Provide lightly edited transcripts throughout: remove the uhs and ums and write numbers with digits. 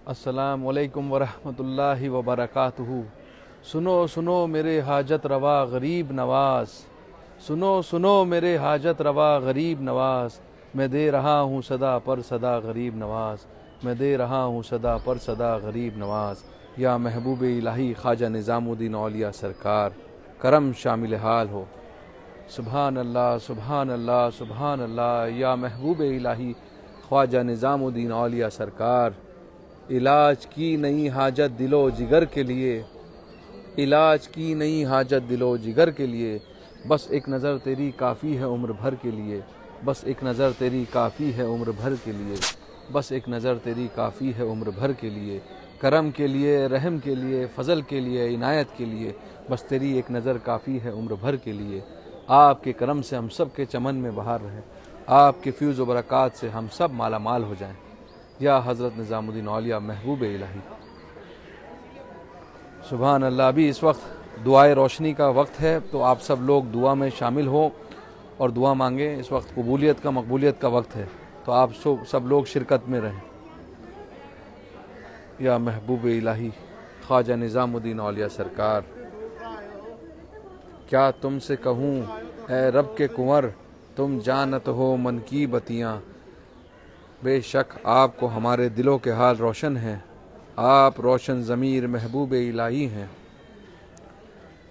السلام علیکم ورحمۃ اللہ وبرکاتہ۔ سنو سنو میرے حاجت روا غریب نواز، سنو سنو میرے حاجت روا غریب نواز، میں دے رہا ہوں صدا پر صدا غریب نواز، میں دے رہا ہوں صدا پر صدا غریب نواز۔ یا محبوب الہی خواجہ نظام الدین اولیاء سرکار، کرم شامل حال ہو۔ سبحان اللہ سبحان اللہ سبحان اللہ۔ یا محبوب الہی خواجہ نظام الدین اولیاء سرکار، علاج کی نئی حاجت دل و جگر کے لیے، علاج کی نئی حاجت دل و جگر کے لیے، بس ایک نظر تیری کافی ہے عمر بھر کے لیے، بس ایک نظر تیری کافی ہے عمر بھر کے لیے، بس ایک نظر تیری کافی ہے عمر بھر کے لیے، کرم کے لیے، رحم کے لیے، فضل کے لیے، عنایت کے لیے، بس تیری ایک نظر کافی ہے عمر بھر کے لیے۔ آپ کے کرم سے ہم سب کے چمن میں بہار رہے، آپ کے فیض و برکات سے ہم سب مالا مال ہو جائیں۔ یا حضرت نظام الدین اولیاء محبوب الہی۔ سبحان اللہ۔ ابھی اس وقت دعائے روشنی کا وقت ہے، تو آپ سب لوگ دعا میں شامل ہو اور دعا مانگیں۔ اس وقت قبولیت کا مقبولیت کا وقت ہے، تو آپ سب لوگ شرکت میں رہیں۔ یا محبوب الہی خواجہ نظام الدین اولیاء سرکار، کیا تم سے کہوں اے رب کے کنور، تم جانت ہو من کی بتیاں، بے شک آپ کو ہمارے دلوں کے حال روشن ہیں، آپ روشن ضمیر محبوب الہی ہیں۔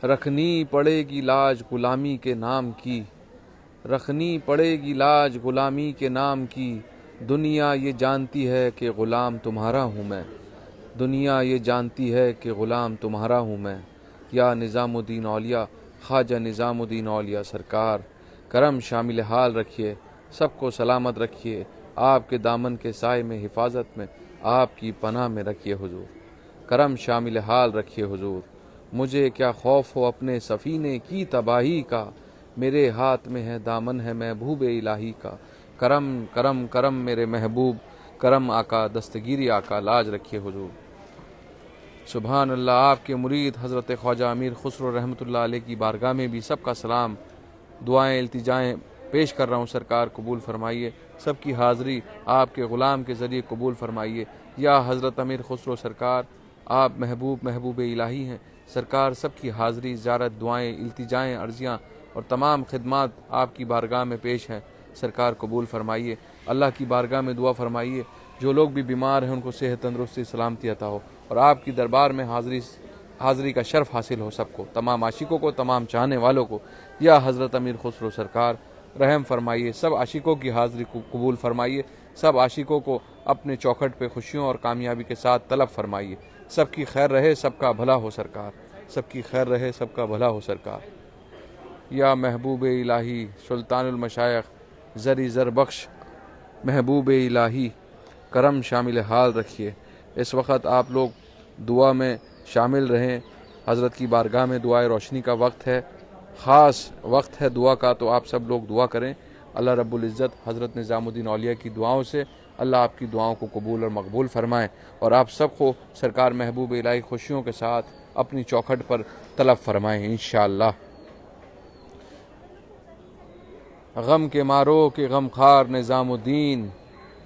رکھنی پڑے گی لاج غلامی کے نام کی، رکھنی پڑے گی لاج غلامی کے نام کی، دنیا یہ جانتی ہے کہ غلام تمہارا ہوں میں، دنیا یہ جانتی ہے کہ غلام تمہارا ہوں میں۔ یا نظام الدین اولیاء خواجہ نظام الدین اولیاء سرکار، کرم شامل حال رکھیے، سب کو سلامت رکھیے، آپ کے دامن کے سائے میں، حفاظت میں، آپ کی پناہ میں رکھیے حضور، کرم شامل حال رکھیے حضور۔ مجھے کیا خوف ہو اپنے سفینے کی تباہی کا، میرے ہاتھ میں ہے دامن ہے محبوب الہی کا، کرم کرم کرم میرے محبوب، کرم آقا، دستگیری آقا، لاج رکھیے حضور۔ سبحان اللہ۔ آپ کے مرید حضرت خواجہ امیر خسرو رحمۃ اللہ علیہ کی بارگاہ میں بھی سب کا سلام، دعائیں التجائیں پیش کر رہا ہوں، سرکار قبول فرمائیے، سب کی حاضری آپ کے غلام کے ذریعے قبول فرمائیے۔ یا حضرت امیر خسرو سرکار، آپ محبوب الہی ہیں، سرکار سب کی حاضری، زیارت، دعائیں، التجائیں، عرضیاں اور تمام خدمات آپ کی بارگاہ میں پیش ہیں، سرکار قبول فرمائیے۔ اللہ کی بارگاہ میں دعا فرمائیے، جو لوگ بھی بیمار ہیں ان کو صحت، تندرستی، سلامتی عطا ہو، اور آپ کی دربار میں حاضری کا شرف حاصل ہو سب کو، تمام عاشقوں کو، تمام چاہنے والوں کو۔ یا حضرت امیر خسرو سرکار، رحم فرمائیے، سب عاشقوں کی حاضری کو قبول فرمائیے، سب عاشقوں کو اپنے چوکھٹ پہ خوشیوں اور کامیابی کے ساتھ طلب فرمائیے۔ سب کی خیر رہے، سب کا بھلا ہو سرکار، سب کی خیر رہے، سب کا بھلا ہو سرکار۔ یا محبوب الہی سلطان المشائخ زری زر بخش محبوب الہی، کرم شامل حال رکھیے۔ اس وقت آپ لوگ دعا میں شامل رہیں، حضرت کی بارگاہ میں دعائے روشنی کا وقت ہے، خاص وقت ہے دعا کا، تو آپ سب لوگ دعا کریں۔ اللہ رب العزت حضرت نظام الدین اولیاء کی دعاؤں سے اللہ آپ کی دعاؤں کو قبول اور مقبول فرمائیں، اور آپ سب کو سرکار محبوب الہی خوشیوں کے ساتھ اپنی چوکھٹ پر طلب فرمائیں انشاءاللہ۔ غم کے مارو کہ غم خار نظام الدین،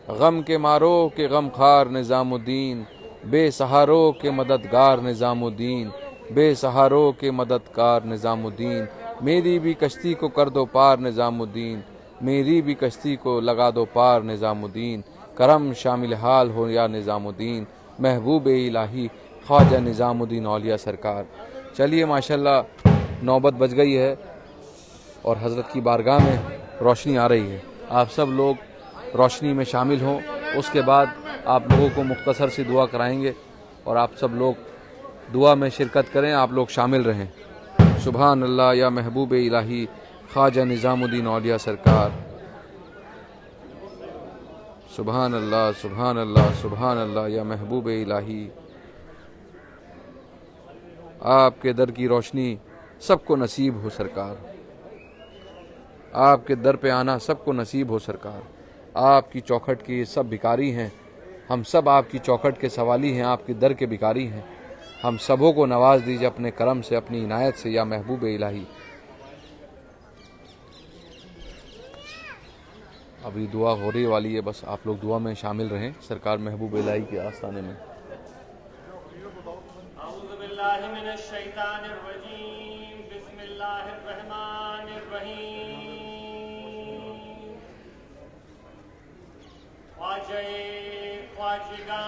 غم کے مارو کہ غم خار نظام الدین، بے سہاروں کے مددگار نظام الدین، بے سہاروں کے مددگار نظام الدین، میری بھی کشتی کو کر دو پار نظام الدین، میری بھی کشتی کو لگا دو پار نظام الدین، کرم شامل حال ہو یا نظام الدین، محبوب الہی خواجہ نظام الدین اولیاء سرکار۔ چلیے ماشاءاللہ نوبت بج گئی ہے اور حضرت کی بارگاہ میں روشنی آ رہی ہے، آپ سب لوگ روشنی میں شامل ہوں، اس کے بعد آپ لوگوں کو مختصر سی دعا کرائیں گے، اور آپ سب لوگ دعا میں شرکت کریں، آپ لوگ شامل رہیں۔ سبحان اللہ۔ یا محبوب الہی خواجہ نظام الدین اولیاء سرکار، سبحان اللہ سبحان اللہ سبحان اللہ۔ یا محبوب الہی آپ کے در کی روشنی سب کو نصیب ہو سرکار، آپ کے در پہ آنا سب کو نصیب ہو سرکار۔ آپ کی چوکھٹ کے یہ سب بھکاری ہیں، ہم سب آپ کی چوکھٹ کے سوالی ہیں، آپ کے در کے بھکاری ہیں، ہم سبوں کو نواز دیجیے اپنے کرم سے، اپنی عنایت سے یا محبوب الہی۔ ابھی دعا ہو رہی والی ہے، بس آپ لوگ دعا میں شامل رہیں، سرکار محبوب الہی کے آستانے میں۔ باللہ من الشیطان الرجیم بسم اللہ الرحمن الرحیم خواجہ خواجگان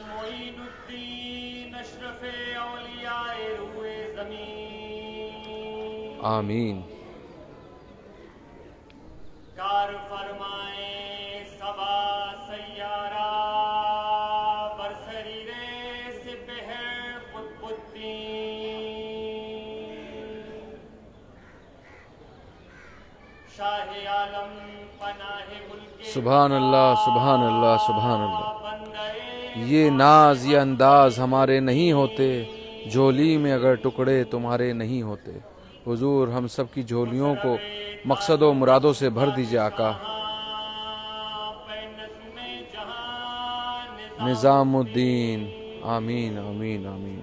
معین الدین اشرف اولیاء روح زمین آمین. کار فرمائیں سبا سیارہ برسری ریس بہر قطب الدین شاہ عالم پناہ ملک سبحان اللہ، سبحان اللہ، سبحان اللہ. یہ ناز یہ انداز ہمارے نہیں ہوتے، جھولی میں اگر ٹکڑے تمہارے نہیں ہوتے. حضور ہم سب کی جھولیوں کو مقصد و مرادوں سے بھر دیجئے آقا. نظام الدین. آمین آمین آمین.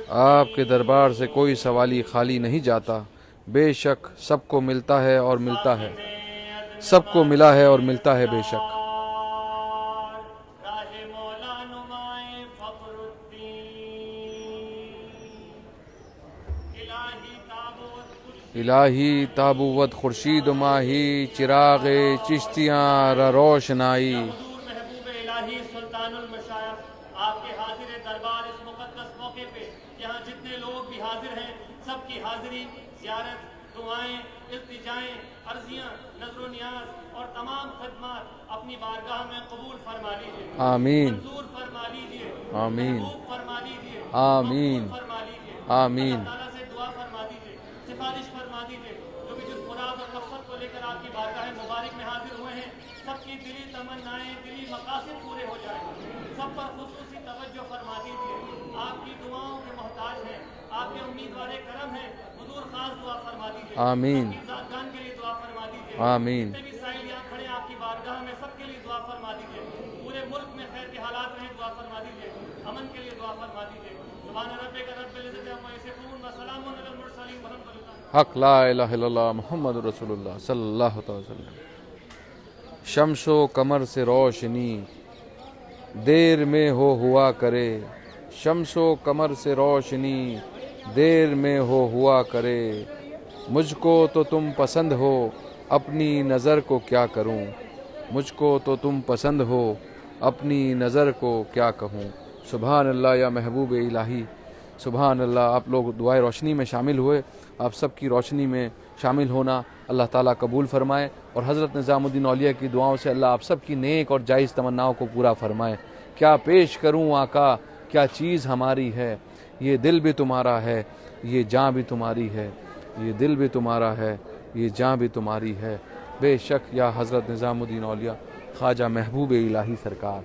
آپ کے دربار سے کوئی سوالی خالی نہیں جاتا. بے شک سب کو ملتا ہے اور ملتا ہے، سب کو ملا ہے اور ملتا ہے بے شک. الہی تابوت خورشید و ماہی، چراغ چشتیاں را روشنائی. محبوب الہی سلطان المشائخ، آپ کے حاضر دربار اس مقدس موقع پہ یہاں جتنے لوگ بھی حاضر ہیں سب کی حاضری، زیارت، دعائیں، التجائیں، عرضیاں، نظر و نیاز اور تمام خدمات اپنی بارگاہ میں قبول فرما لیجیے، آمین منظور فرما لیجیے، آمین محبوب فرما لیجیے، آمین مقبول فرما لیجیے. آمین. اللہ تعالیٰ سے دعا فرما دیجیے، سفارش فرما دیجیے. جو بھی جس مراد اور مقصد کو لے کر آپ کی بارگاہ مبارک میں حاضر ہوئے ہیں سب کی دلی تمنائیں، دلی مقاصد پورے ہو جائیں. سب پر خصوصی توجہ فرما دیجیے. آپ کی دعاؤں کے محتاج ہیں، آپ کے امیدوار کرم ہیں. حضور خاص دعا فرما دیجیے. آمین. سب کی ذاتگان کے لیے دعا فرما دیجیے. آمین. جتنے بھی سائل یہاں کھڑے آپ کی بارگاہ میں سب کے لیے دعا فرما دیجیے. پورے ملک میں خیر کے حالات رہیں، دعا فرما دیجیے. امن کے لیے دعا فرما دیجیے. سبحان ربک رب العزت عما یصفون وسلام علی المرسلین والحمد للہ. حق لا الہ الا اللہ محمد رسول اللہ صلی اللہ علیہ وسلم. شمس و قمر سے روشنی دیر میں ہوا کرے، شمس و قمر سے روشنی دیر میں ہوا کرے. مجھ کو تو تم پسند ہو، اپنی نظر کو کیا کروں. مجھ کو تو تم پسند ہو، اپنی نظر کو کیا کہوں. سبحان اللہ یا محبوب الہی، سبحان اللہ. آپ لوگ دعائے روشنی میں شامل ہوئے، آپ سب کی روشنی میں شامل ہونا اللہ تعالیٰ قبول فرمائے، اور حضرت نظام الدین اولیاء کی دعاؤں سے اللہ آپ سب کی نیک اور جائز تمناؤں کو پورا فرمائے. کیا پیش کروں آقا، کیا چیز ہماری ہے. یہ دل بھی تمہارا ہے، یہ جاں بھی تمہاری ہے. یہ دل بھی تمہارا ہے، یہ جاں بھی تمہاری ہے. بے شک یا حضرت نظام الدین اولیاء خواجہ محبوب الہی سرکار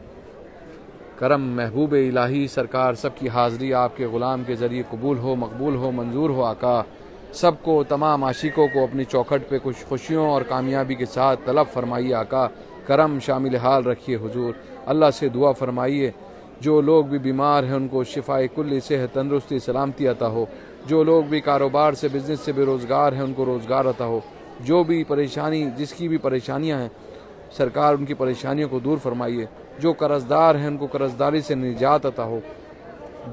کرم محبوب الہی سرکار، سب کی حاضری آپ کے غلام کے ذریعے قبول ہو، مقبول ہو، منظور ہو آقا. سب کو، تمام عاشقوں کو اپنی چوکھٹ پہ کچھ خوشیوں اور کامیابی کے ساتھ طلب فرمائیے آقا. کرم شامل حال رکھیے حضور. اللہ سے دعا فرمائیے جو لوگ بھی بیمار ہیں ان کو شفائے کلی، صحت، تندرستی، سلامتی عطا ہو. جو لوگ بھی کاروبار سے، بزنس سے بے روزگار ہیں ان کو روزگار عطا ہو. جو بھی پریشانی، جس کی بھی پریشانیاں ہیں سرکار ان کی پریشانیوں کو دور فرمائیے. جو قرضدار ہیں ان کو قرضداری سے نجات عطا ہو.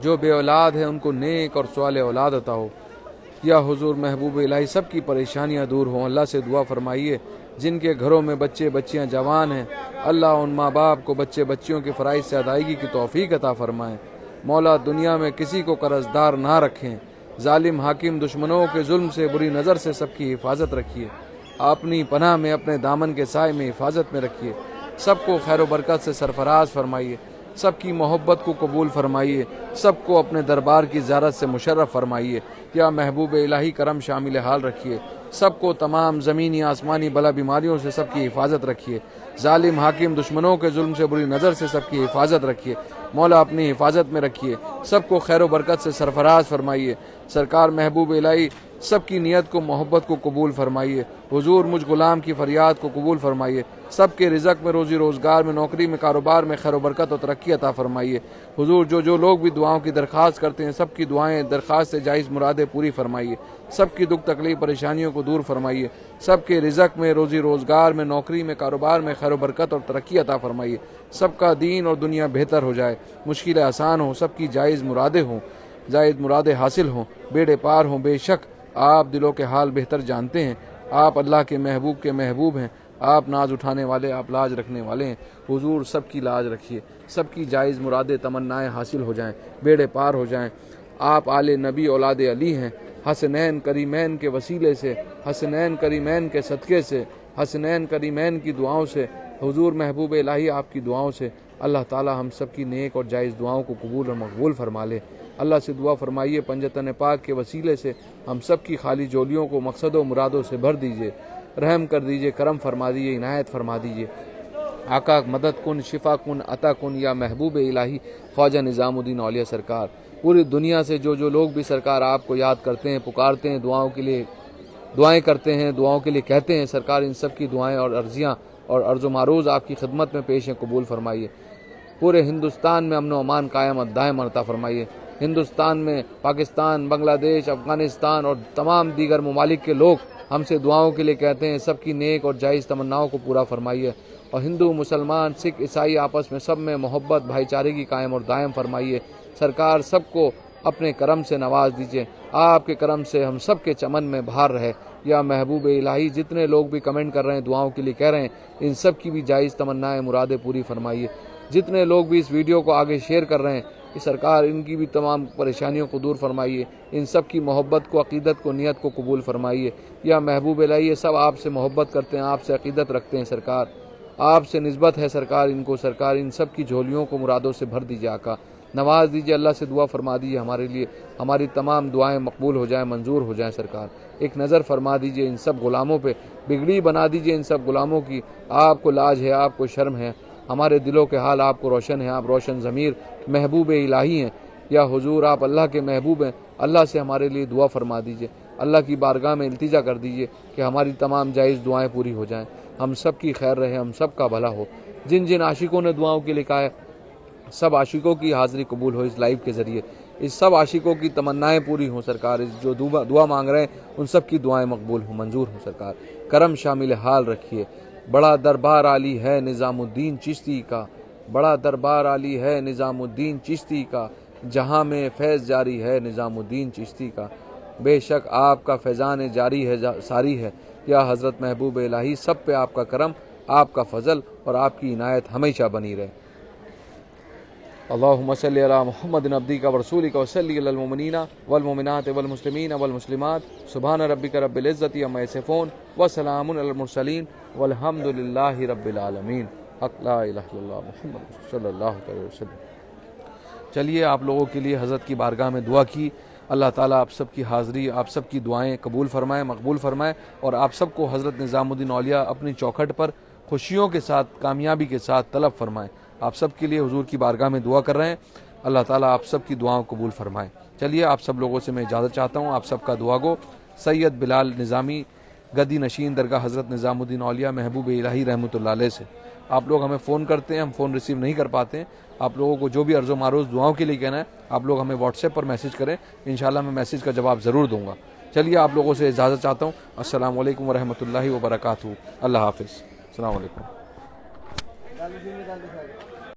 جو بے اولاد ہیں ان کو نیک اور صالح اولاد عطا ہو. یا حضور محبوب الہی سب کی پریشانیاں دور ہوں. اللہ سے دعا فرمائیے جن کے گھروں میں بچے بچیاں جوان ہیں اللہ ان ماں باپ کو بچے بچیوں کے فرائض سے ادائیگی کی توفیق عطا فرمائیں. مولا دنیا میں کسی کو قرضدار نہ رکھیں. ظالم حاکم دشمنوں کے ظلم سے، بری نظر سے سب کی حفاظت رکھیے. اپنی پناہ میں، اپنے دامن کے سائے میں حفاظت میں رکھیے. سب کو خیر و برکت سے سرفراز فرمائیے. سب کی محبت کو قبول فرمائیے. سب کو اپنے دربار کی زیارت سے مشرف فرمائیے. یا محبوب الہی کرم شامل حال رکھیے. سب کو تمام زمینی آسمانی بلا بیماریوں سے سب کی حفاظت رکھیے. ظالم حاکم دشمنوں کے ظلم سے، بری نظر سے سب کی حفاظت رکھیے. مولا اپنی حفاظت میں رکھیے. سب کو خیر و برکت سے سرفراز فرمائیے. سرکار محبوب الہی سب کی نیت کو محبت کو قبول فرمائیے۔ حضور مجھ غلام کی فریاد کو قبول فرمائیے۔ سب کے رزق میں، روزی روزگار میں، نوکری میں، کاروبار میں خیر و برکت اور ترقی عطا فرمائیے۔ حضور جو لوگ بھی دعاؤں کی درخواست کرتے ہیں، سب کی دعائیں درخواست سے جائز مرادیں پوری فرمائیے۔ سب کی دکھ تکلیف پریشانیوں کو دور فرمائیے۔ سب کے رزق میں، روزی روزگار میں، نوکری میں، کاروبار میں خیر و برکت اور ترقی عطا فرمائیے۔ سب کا دین اور دنیا بہتر ہو جائے، مشکلیں آسان ہوں، سب کی جائز مرادیں ہوں، جائز مرادیں حاصل ہوں، بیڑے پار ہوں۔ بے شک آپ دلوں کے حال بہتر جانتے ہیں۔ آپ اللہ کے محبوب ہیں۔ آپ ناز اٹھانے والے، آپ لاج رکھنے والے ہیں۔ حضور سب کی لاج رکھیے، سب کی جائز مرادیں تمنائیں حاصل ہو جائیں، بیڑے پار ہو جائیں۔ آپ آل نبی اولاد علی ہیں۔ حسنین کریمین کے وسیلے سے، حسنین کریمین کے صدقے سے، حسنین کریمین کی دعاؤں سے، حضور محبوب الہی آپ کی دعاؤں سے اللہ تعالی ہم سب کی نیک اور جائز دعاؤں کو قبول اور مقبول فرما لے۔ اللہ سے دعا فرمائیے پنجتن پاک کے وسیلے سے ہم سب کی خالی جولیوں کو مقصد و مرادوں سے بھر دیجئے، رحم کر دیجئے، کرم فرما دیجئے، عنایت فرما دیجئے۔ آقا مدد کن، شفا کن، عطا کن یا محبوب الہی خواجہ نظام الدین اولیاء سرکار۔ پوری دنیا سے جو لوگ بھی سرکار آپ کو یاد کرتے ہیں، پکارتے ہیں، دعاؤں کے لیے دعائیں کرتے ہیں، دعاؤں کے لیے کہتے ہیں، سرکار ان سب کی دعائیں اور عرضیاں اور عرض و معروض آپ کی خدمت میں پیش ہیں، قبول فرمائیے۔ پورے ہندوستان میں امن و امان قائم دائم عطا فرمائیے۔ ہندوستان میں، پاکستان، بنگلہ دیش، افغانستان اور تمام دیگر ممالک کے لوگ ہم سے دعاؤں کے لیے کہتے ہیں، سب کی نیک اور جائز تمناؤں کو پورا فرمائیے۔ اور ہندو، مسلمان، سکھ، عیسائی آپس میں سب میں محبت بھائی چارے کی قائم اور دائم فرمائیے۔ سرکار سب کو اپنے کرم سے نواز دیجیے، آپ کے کرم سے ہم سب کے چمن میں بہار رہے یا محبوب الہی۔ جتنے لوگ بھی کمنٹ کر رہے ہیں، دعاؤں کے لیے کہہ رہے ہیں، ان سب کی بھی جائز تمنائیں مرادیں پوری فرمائیے۔ جتنے لوگ بھی اس ویڈیو کو آگے شیئر کر رہے ہیں کہ سرکار ان کی بھی تمام پریشانیوں کو دور فرمائیے، ان سب کی محبت کو، عقیدت کو، نیت کو قبول فرمائیے یا محبوب الہی۔ یہ سب آپ سے محبت کرتے ہیں، آپ سے عقیدت رکھتے ہیں سرکار، آپ سے نسبت ہے سرکار ان کو، سرکار ان سب کی جھولیوں کو مرادوں سے بھر دیجیے آقا، نواز دیجیے۔ اللہ سے دعا فرما دیجیے ہمارے لیے، ہماری تمام دعائیں مقبول ہو جائیں، منظور ہو جائیں سرکار۔ ایک نظر فرما دیجیے ان سب غلاموں پہ، بگڑی بنا دیجیے ان سب غلاموں کی۔ آپ کو لاج ہے، آپ کو شرم ہے، ہمارے دلوں کے حال آپ کو روشن ہیں، آپ روشن ضمیر محبوب الہی ہیں یا حضور آپ اللہ کے محبوب ہیں۔ اللہ سے ہمارے لیے دعا فرما دیجیے، اللہ کی بارگاہ میں التجا کر دیجیے کہ ہماری تمام جائز دعائیں پوری ہو جائیں، ہم سب کی خیر رہے، ہم سب کا بھلا ہو۔ جن جن عاشقوں نے دعاؤں کے لیے کہا ہے، سب عاشقوں کی حاضری قبول ہو اس لائیو کے ذریعے، اس سب عاشقوں کی تمنائیں پوری ہوں سرکار، اس جو دعا مانگ رہے ہیں ان سب کی دعائیں مقبول ہوں، منظور ہوں سرکار۔ کرم شامل حال رکھیے۔ بڑا دربار عالی ہے نظام الدین چشتی کا، بڑا دربار عالی ہے نظام الدین چشتی کا، جہاں میں فیض جاری ہے نظام الدین چشتی کا۔ بے شک آپ کا فیضان جاری ہے، ساری ہے یا حضرت محبوب الہی، سب پہ آپ کا کرم، آپ کا فضل اور آپ کی عنایت ہمیشہ بنی رہے۔ اللہم صلی علی محمد عبدک و رسولک وصلی علی المؤمنین والمؤمنات والمسلمین والمسلمات۔ سبحان ربک رب العزت عما یصفون وسلام علی المرسلین والحمد للہ رب العالمین۔ حق لا الہ الا اللہ محمد صلی اللہ علیہ وسلم۔ چلیے آپ لوگوں کے لیے حضرت کی بارگاہ میں دعا کی، اللہ تعالیٰ آپ سب کی حاضری، آپ سب کی دعائیں قبول فرمائے، مقبول فرمائے اور آپ سب کو حضرت نظام الدین اولیاء اپنی چوکھٹ پر خوشیوں کے ساتھ، کامیابی کے ساتھ طلب فرمائے۔ آپ سب کے لیے حضور کی بارگاہ میں دعا کر رہے ہیں، اللہ تعالیٰ آپ سب کی دعاؤں قبول فرمائے۔ چلیے آپ سب لوگوں سے میں اجازت چاہتا ہوں، آپ سب کا دعا گو سید بلال نظامی، گدی نشین درگاہ حضرت نظام الدین اولیاء محبوب الہی رحمۃ اللہ علیہ سے۔ آپ لوگ ہمیں فون کرتے ہیں، ہم فون ریسیو نہیں کر پاتے ہیں، آپ لوگوں کو جو بھی عرض و معروض دعاؤں کے لیے کہنا ہے آپ لوگ ہمیں واٹس ایپ پر میسج کریں، انشاءاللہ میں میسج کا جواب ضرور دوں گا۔ چلیے آپ لوگوں سے اجازت چاہتا ہوں، السلام علیکم ورحمۃ اللہ وبرکاتہ، اللہ حافظ، السلام علیکم۔